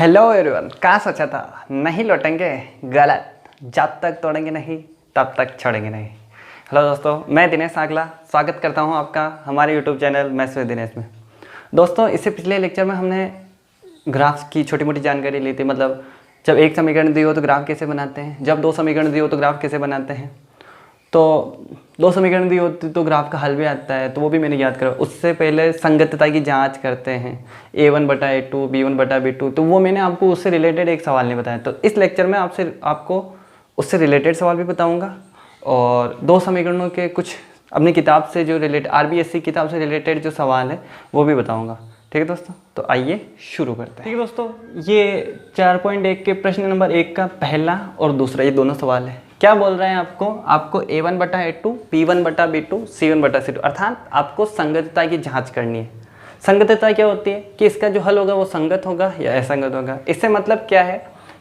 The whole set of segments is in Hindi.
हेलो एवरीवन, कहाँ सोचा था नहीं लौटेंगे, गलत। जब तक तोड़ेंगे नहीं तब तक छोड़ेंगे नहीं। हेलो दोस्तों, मैं दिनेश आगला स्वागत करता हूँ आपका हमारे YouTube channel maths with Dinesh में। दोस्तों, इससे पिछले लेक्चर में हमने ग्राफ्स की छोटी मोटी जानकारी ली थी। मतलब जब एक समीकरण दिए हो तो ग्राफ कैसे बनाते हैं, जब दो समीकरण दिए हो तो ग्राफ कैसे बनाते हैं। तो दो समीकरण दी होती तो ग्राफ का हल भी आता है, तो वो भी मैंने याद करा। उससे पहले संगतता की जांच करते हैं, a1/a2 b1/b2, तो वो मैंने आपको उससे रिलेटेड एक सवाल नहीं बताया। तो इस लेक्चर में आपको उससे रिलेटेड सवाल भी बताऊंगा और दो समीकरणों के कुछ अपनी किताब से जो RBSC किताब से रिलेटेड जो सवाल है वो भी बताऊँगा। ठीक है दोस्तों, तो आइए शुरू करते हैं। ठीक है दोस्तों, ये 4.1 के प्रश्न नंबर 1 का पहला और दूसरा ये दोनों सवाल है। क्या बोल रहे हैं आपको a1/a2 b1/b2 c1/c2, अर्थात आपको संगतता की जांच करनी है। संगतता क्या होती है कि इसका जो हल होगा वो संगत होगा या असंगत होगा। इससे मतलब क्या है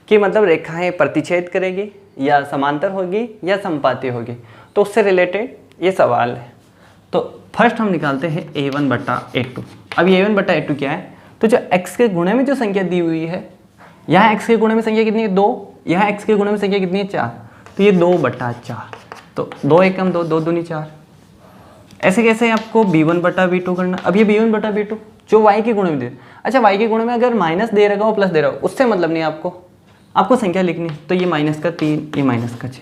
कि मतलब रेखाएं प्रतिच्छेद करेगी या समांतर होगी या संपाती होगी। तो उससे रिलेटेड ये सवाल है। तो फर्स्ट हम निकालते हैं a1/a2। अब ये a1/a2 क्या है, तो जो x के गुणे में जो संख्या दी हुई है, यहाँ x के गुणे में संख्या कितनी है 2, यहाँ x के गुणे में संख्या कितनी है 4, तो ये 2/4। तो 2 एकम 2, 2 दूनी 4। ऐसे कैसे आपको b1/b2 करना। अब ये b1/b2 जो y के गुणे में दे, अच्छा y के गुणे में अगर माइनस दे रखा हो प्लस दे रहा हो उससे मतलब नहीं, आपको संख्या लिखनी। तो ये -3, ये -6,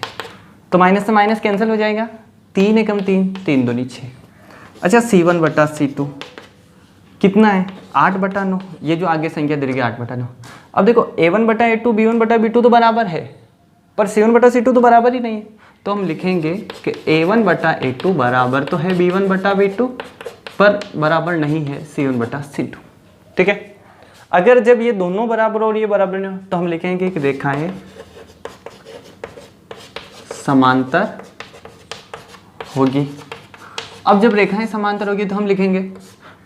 तो माइनस से माइनस कैंसिल हो जाएगा। 3 एकम 3, 3 दूनी 6। अच्छा c1/c2 कितना है 8/9, ये जो आगे संख्या दे रही है 8/9। अब देखो a1/a2 b1/b2 तो बराबर है, पर c1/c2 तो बराबर ही नहीं है। तो हम लिखेंगे कि a1/a2 बराबर तो है b1/b2 पर बराबर नहीं है c1/c2। ठीक है, अगर जब ये दोनों बराबर और ये बराबर नहीं हो तो हम लिखेंगे कि रेखाएं समांतर होगी। अब जब रेखाएं समांतर होगी तो हम लिखेंगे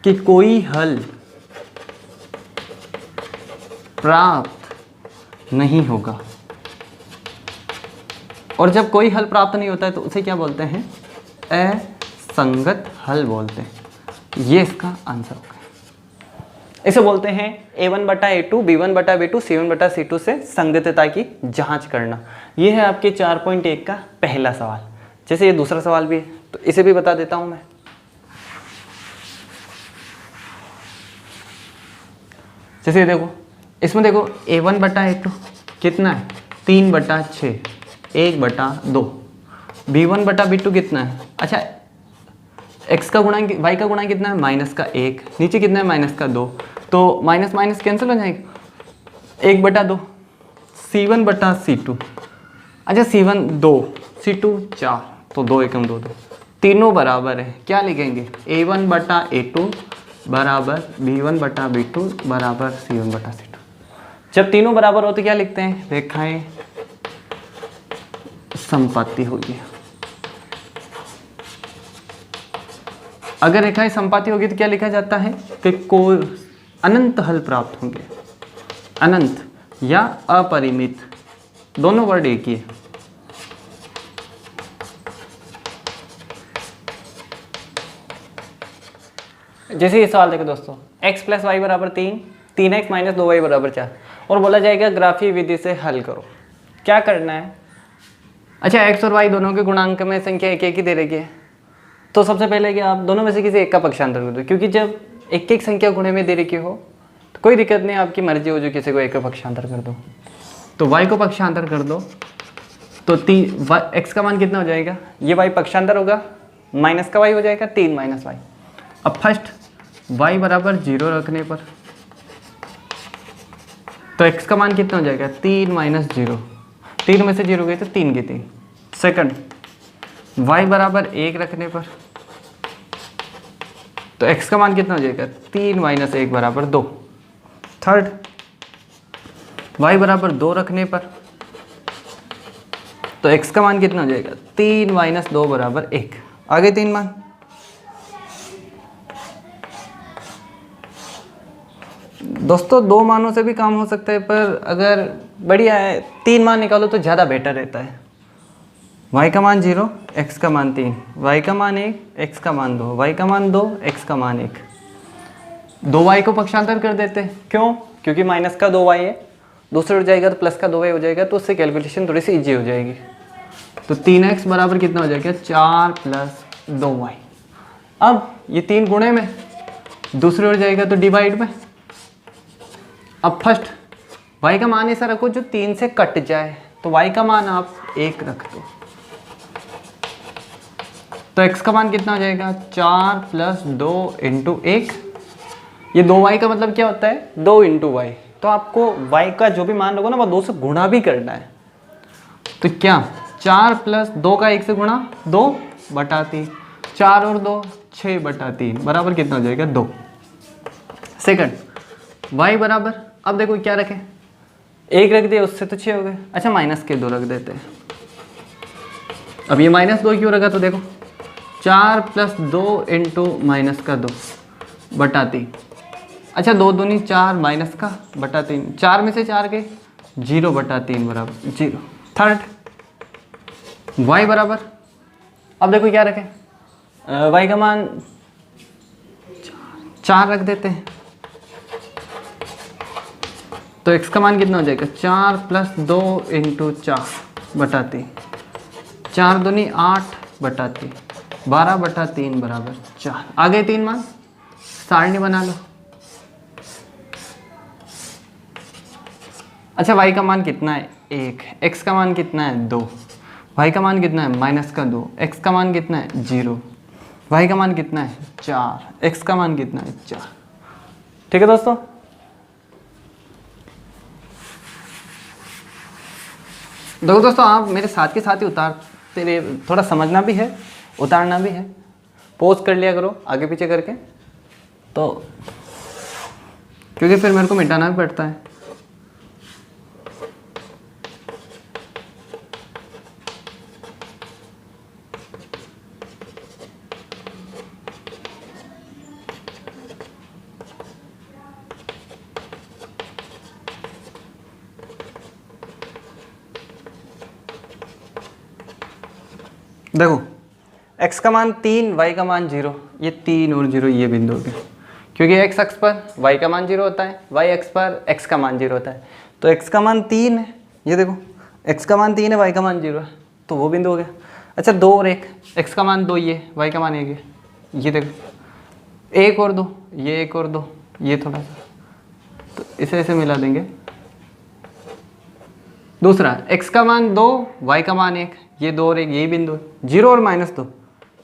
कि कोई हल प्राप्त नहीं होगा। और जब कोई हल प्राप्त नहीं होता है तो उसे क्या बोलते हैं, असंगत हल बोलते हैं। ये इसका आंसर होगा। इसे बोलते हैं a1/a2 b1/b2 c1/c2 से संगतता की जांच करना। ये है आपके 4.1 का पहला सवाल। जैसे ये दूसरा सवाल भी है तो इसे भी बता देता हूं मैं। जैसे देखो, इसमें देखो a1/a2 कितना है 3/6, 1/2। b1/b2 कितना है, अच्छा x का गुणा y का गुणा कितना है -1, नीचे कितना है -2, तो माइनस माइनस कैंसिल हो जाएगा 1/2। c1/c2, अच्छा c1 2, c2 4, तो 2 एकम 2, 2 तीनों बराबर है। क्या लिखेंगे a1/a2 बराबर b1/b2 बराबर c1/c2। जब तीनों बराबर हो तो क्या लिखते हैं, रेखाएं संपाती होगी। अगर रेखाएं संपाती होगी तो क्या लिखा जाता है कि कोई अनंत हल प्राप्त होंगे। अनंत या अपरिमित दोनों वर्ड एक ही है। जैसे ये सवाल देखो दोस्तों, x + y = 3, 3x - 2y = 4 और बोला जाएगा ग्राफीय विधि से हल करो। क्या करना है, अच्छा x और y दोनों के गुणांक में संख्या एक एक ही दे रखी है, तो सबसे पहले कि आप दोनों में से किसी एक का पक्षांतर कर दो, क्योंकि जब एक एक संख्या गुणे में दे रखी हो तो कोई दिक्कत नहीं, आपकी मर्जी हो जो किसी को एक का पक्षांतर कर दो। तो y को पक्षांतर कर दो तो x का मान कितना हो जाएगा, ये y पक्षांतर होगा, माइनस का y हो जाएगा 3 - y। अब फर्स्ट y बराबर 0 रखने पर तो x का मान कितना हो जाएगा 3 - 0, 3 में से 0 गए तो 3 के 3। सेकंड y बराबर 1 रखने पर तो x का मान कितना हो जाएगा 3 - 1 बराबर 2। थर्ड y बराबर 2 रखने पर तो x का मान कितना हो जाएगा 3 - 2 बराबर 1। आगे 3 मान, दोस्तों 2 मानों से भी काम हो सकता है, पर अगर बढ़िया है 3 मान निकालो तो ज़्यादा बेटर रहता है। y का मान 0, x का मान 3, y का मान 1, x का मान 2, y का मान 2, x का मान 1। 2y को पक्षांतर कर देते हैं, क्यों, क्योंकि माइनस का 2y है, दूसरे उड़ जाएगा तो प्लस का 2y हो जाएगा, तो उससे कैलकुलेशन थोड़ी सी ईजी हो जाएगी। तो 3x बराबर कितना हो जाएगा 4 प्लस 2y। अब ये 3 गुणे में, दूसरे उड़ जाएगा तो डिवाइड में। अब फर्स्ट y का मान ऐसा रखो जो 3 से कट जाए, तो y का मान आप 1 रख दो, तो x का मान कितना हो जाएगा 4 प्लस 2 इंटू 1। ये 2y का मतलब क्या होता है 2 इंटू वाई, तो आपको y का जो भी मान रखो ना वो 2 से गुणा भी करना है। तो क्या 4 प्लस 2 का 1 से गुणा 2 बटा 3, 4 और 2 6 बटा 3 बराबर कितना हो जाएगा 2। सेकंड y बराबर, अब देखो क्या रखें, 1 रख दिए उससे तो 6 हो गए। अच्छा माइनस के 2 रख देते हैं। अब ये -2 क्यों रखा, तो देखो 4 प्लस 2 इंटू माइनस का 2 बटा 3। अच्छा 2 दूनी 4 माइनस का बटा 3, 4 में से 4 गए 0 बटा 3 बराबर 0। थर्ड y बराबर, अब देखो क्या रखें, y का मान 4 रख देते हैं, तो x का मान कितना हो जाएगा 4 प्लस 2 इंटू 4 बटा 3, 4 दूनी 8 बटा 3, 12 बटा 3 बराबर 4। आगे 3 मान, सारणी बना लो। अच्छा y का मान कितना है 1, x का मान कितना है 2, y का मान कितना है -2, x का मान कितना है 0, y का मान कितना है 4, x का मान कितना है 4। ठीक है दोस्तों, देखो दोस्तों आप मेरे साथ के साथ ही उतारते रहिए, थोड़ा समझना भी है उतारना भी है, पॉज कर लिया करो आगे पीछे करके, तो क्योंकि फिर मेरे को मिटाना भी पड़ता है। देखो x का मान 3, y का मान 0, ये 3 और 0 ये बिंदु हो गए, क्योंकि x अक्ष पर y का मान 0 होता है, y अक्ष पर x का मान 0 होता है। तो x का मान 3 है, ये देखो x का मान 3 है, y का मान 0 है, तो वो बिंदु हो गया। अच्छा 2 और 1, x का मान 2 ये, y का मान 1 है, ये देखो 1 और 2 ये, 1 और 2 ये, थोड़ा सा तो इसे ऐसे मिला देंगे। दूसरा x का मान 2, y का मान 1, ये 2 और 1 यही बिंदु है। 0 और -2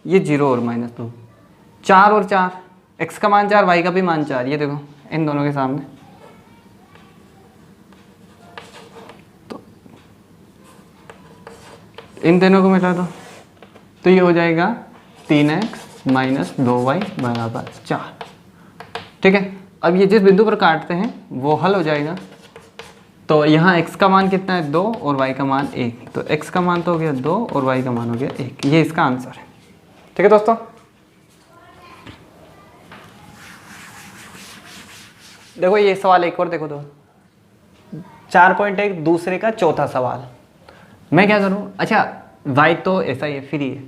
ये 0 और -2, 4 और 4, x का मान 4, y का भी मान 4, ये देखो इन दोनों के सामने, तो इन दोनों को मिला दो, तो ये हो जाएगा 3x माइनस 2y बराबर 4। ठीक है, अब ये जिस बिंदु पर काटते हैं वो हल हो जाएगा। तो यहाँ x का मान कितना है 2 और y का मान 1, तो x का मान तो हो गया 2 और y का मान हो गया 1, ये इसका आंसर है। ठीक है दोस्तों, देखो ये सवाल एक और देखो, 4.1 दूसरे का चौथा सवाल। मैं क्या करूँ, अच्छा y तो ऐसा ही है फ्री है,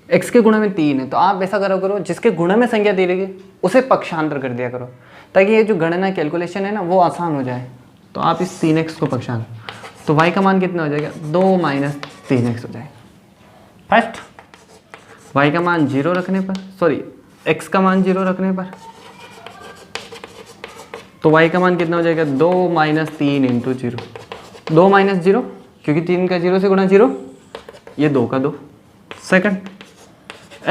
x के गुणा में 3 है, तो आप ऐसा करो जिसके गुणा में संख्या दी रहेगी उसे पक्षांतर कर दिया करो, ताकि ये जो गणना कैलकुलेशन है ना वो आसान हो जाए। तो आप इस 3x को पक्षांतर, तो y का मान कितना हो जाएगा 2 माइनस 3x हो जाएगा। फर्स्ट y का मान 0 रखने पर, सॉरी x का मान 0 रखने पर, तो y का मान कितना हो जाएगा 2 माइनस 3 इंटू 0, 2 माइनस 0 क्योंकि 3 का 0 से गुणा 0, ये 2 का 2। सेकंड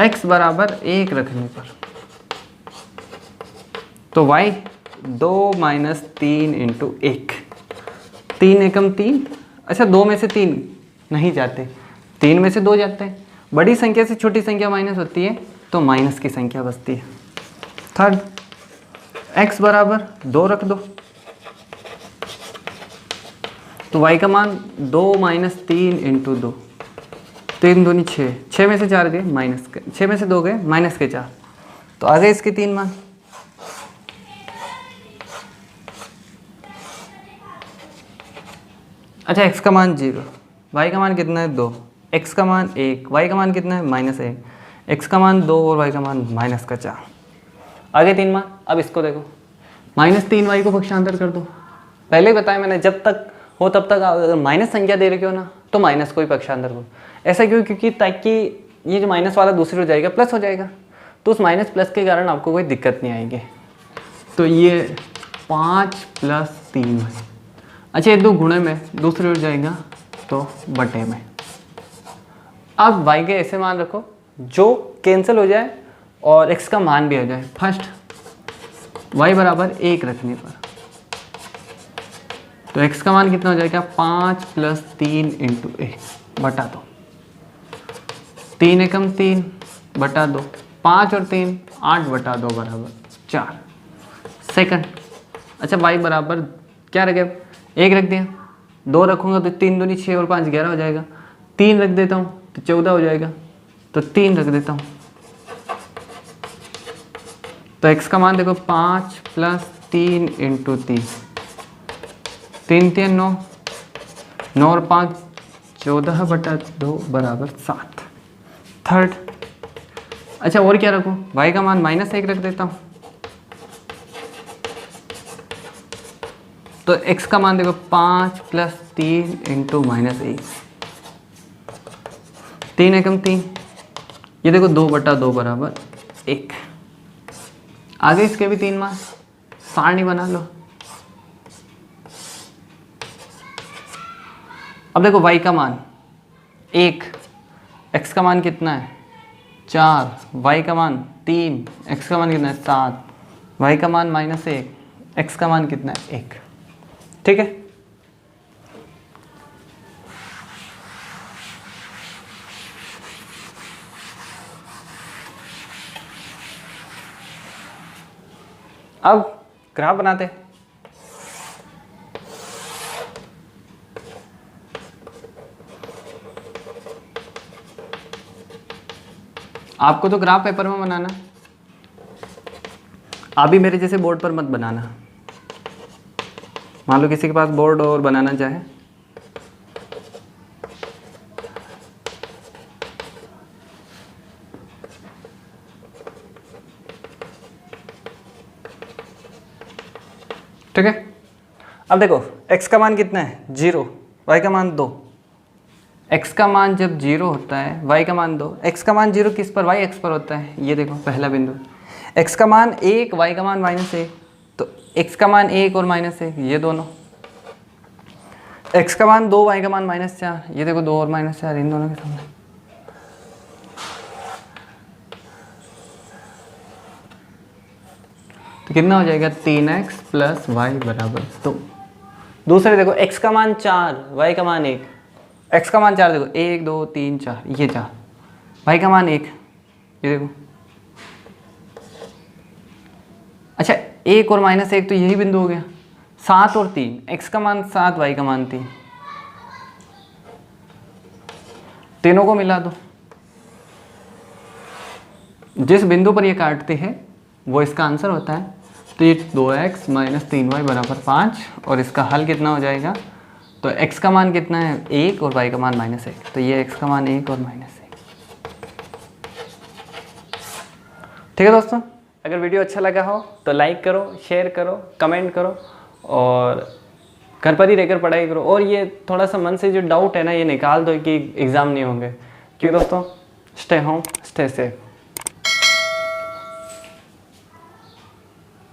x बराबर 1 रखने पर, तो y 2 माइनस 3 इंटू 1, 3 एकम 3, अच्छा 2 में से 3 नहीं जाते, 3 में से 2 जाते हैं, बड़ी संख्या से छोटी संख्या माइनस होती है तो माइनस की संख्या बचती है। थर्ड x बराबर 2 रख दो, तो y का मान 2 माइनस 3 इंटू 2, 3 दूनी 6, 6 में से 4 गए माइनस के, 6 में से 2 गए माइनस के 4, तो आ गए इसके 3 मान। अच्छा x का मान 0, y का मान कितना है 2, x का मान 1, y का मान कितना है -1, x का मान 2 और y का मान -4। आगे 3 मान। अब इसको देखो, -3y को पक्षांतर कर दो, पहले ही बताया मैंने, जब तक हो तब तक अगर माइनस संख्या दे रखे हो ना तो माइनस को ही पक्षांतर करो। ऐसा क्यों? क्योंकि ताकि ये जो माइनस वाला दूसरी हो जाएगा प्लस हो जाएगा, तो उस माइनस प्लस के कारण आपको कोई दिक्कत नहीं आएगी। तो ये 5 + 3। अच्छा, ये 2 गुणे में दूसरी हो जाएगा तो बटे में। अब y के ऐसे मान रखो जो कैंसिल हो जाए और x का मान भी आ जाए। फर्स्ट y बराबर 1 रखने पर तो x का मान कितना हो जाएगा? 5 + 3 × 1 बटा 2। 3 एकम 3 बटा 2, 5 और 3 8 बटा 2 बराबर 4। सेकंड, अच्छा y बराबर क्या रखे? 1 रख दिया, 2 रखूँगा तो 3 दूनी 6 और 5 11 हो जाएगा। 3 रख देता हूँ तो 14 हो जाएगा, तो 3 रख देता हूँ। तो x का मान देखो 5 + 3 × 3, 3 3 9, 9 और 5 14 बटा 2 बराबर 7। थर्ड, अच्छा और क्या रखूँ? y का मान -1 रख देता हूँ। तो x का मान देखो 5 + 3 × -1, 3 एकम 3, ये देखो 2 बटा 2 बराबर 1। आगे इसके भी 3 मान, सारणी बना लो। अब देखो y का मान 1, x का मान कितना है? 4, y का मान 3, x का मान कितना है? 7, y का मान -1, x का मान कितना है? 1। ठीक है। अब ग्राफ बनाते हैं। आपको तो ग्राफ पेपर में बनाना, आप भी मेरे जैसे बोर्ड पर मत बनाना। मान लो किसी के पास बोर्ड और बनाना चाहे, ठीक है। अब देखो x का मान कितना है? 0, y का मान 2। x का मान जब 0 होता है, y का मान 2। x का मान 0 किस पर? y x पर होता है। ये देखो पहला बिंदु, x का मान 1, y का मान -1, तो x का मान 1 और -1, ये दोनों। x का मान 2, y का मान -4, ये देखो 2 और -4 इन दोनों के सामने। तो कितना हो जाएगा? 3x + y बराबर 2। दूसरे देखो x का मान 4, y का मान 1। x का मान 4 देखो 1 2 3 4, ये 4, y का मान 1, ये देखो। अच्छा 1 और -1 तो यही बिंदु हो गया। 7 और 3, x का मान 7, y का मान 3, तीनों को मिला दो। जिस बिंदु पर ये काटते हैं वो इसका आंसर होता है। तो ये 2x - 3y बराबर 5, और इसका हल कितना हो जाएगा? तो x का मान कितना है? 1 और y का मान -1, तो ये x का मान 1 और -1। ठीक है दोस्तों, अगर वीडियो अच्छा लगा हो तो लाइक करो, शेयर करो, कमेंट करो, और घर पर ही रहकर पढ़ाई करो। और ये थोड़ा सा मन से जो डाउट है ना, ये निकाल दो कि एग्ज़ाम नहीं होंगे। क्योंकि दोस्तों, स्टे होम, स्टे सेफ।